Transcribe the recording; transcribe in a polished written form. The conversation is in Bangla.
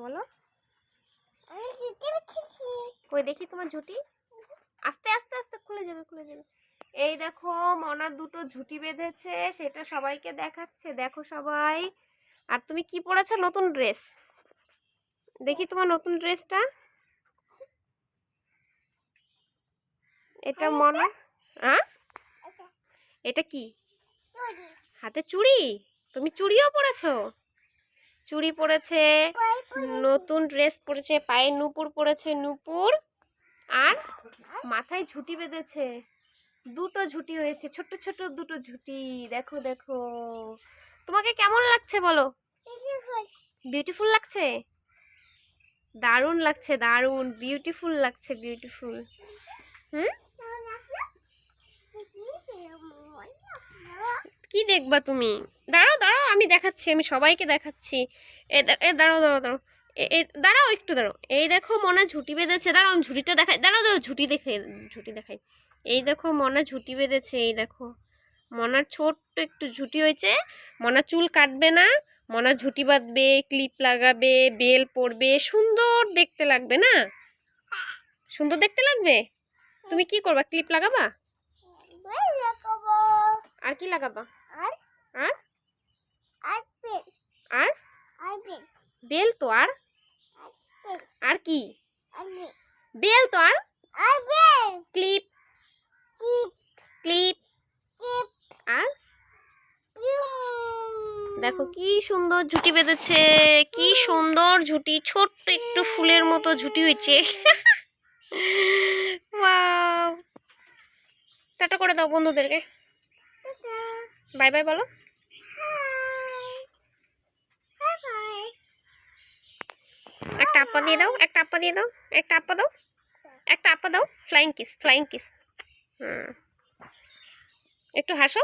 বলো। কই দেখি তোমার ঝুঁটি। আস্তে আস্তে আস্তে খুলে যাবে, খুলে যাবে। এই দেখো মনা দুটো ঝুঁটি বেঁধেছে, সেটা সবাইকে দেখাচ্ছে। দেখো সবাই। আর তুমি কি পরেছো? নতুন ড্রেস। দেখি তোমার নতুন ড্রেসটা। এটা মনা। হ্যাঁ, এটা কি? হাতে চুড়ি। তুমি চুড়িও পরেছো? চুড়ি পরেছে, নতুন ড্রেস পরেছে, পায়ে নূপুর পরেছে, নূপুর। আর মাথায় ঝুঁটি বেঁধেছে। দুটো ঝুঁটি হয়েছে, ছোট ছোট দুটো ঝুঁটি। দেখো দেখো। তোমাকে কেমন লাগছে বলো? বিউটিফুল লাগছে? দারুণ লাগছে, দারুণ বিউটিফুল লাগছে, বিউটিফুল। হুম, কি দেখবা তুমি? দাঁড়াও দাঁড়াও, আমি দেখাচ্ছি, আমি সবাইকে দেখাচ্ছি। দাঁড়াও দাঁড়াও দাঁড়াও, দাঁড়াও একটু দাঁড়াও। এই দেখো মনা ঝুঁটি বেঁধেছে। দাঁড়াও আমি ঝুঁটিটা দেখাই। দাঁড়াও দাঁড়াও, ঝুঁটি দেখে, ঝুঁটি দেখাই। এই দেখো মনা ঝুঁটি বেঁধেছে। এই দেখো মনার ছোট্ট একটু ঝুঁটি হয়েছে। মনা চুল কাটবে না, মনা ঝুঁটি বাঁধবে, ক্লিপ লাগাবে, বেল পরবে, সুন্দর দেখতে লাগবে না? সুন্দর দেখতে লাগবে। তুমি কি করবা? ক্লিপ লাগাবা? আর কি লাগাবা? আর আর বেল তো। আর আর কি? বেল তো। আর ক্লিপ, ক্লিপ। আর দেখো কি সুন্দর ঝুঁটি বেঁধেছে, কি সুন্দর ঝুঁটি। ছোট্ট একটু ফুলের মতো ঝুঁটি হয়েছে। ওয়াও। টাটা করে দাও বন্ধুদেরকে। বাই বাই বলো। একটা আপা দিয়ে দাও, একটা আপা দিয়ে দাও, একটা আপা দাও, একটা আপা দাও। Flying kiss, flying kiss. হুম, একটু হাসো।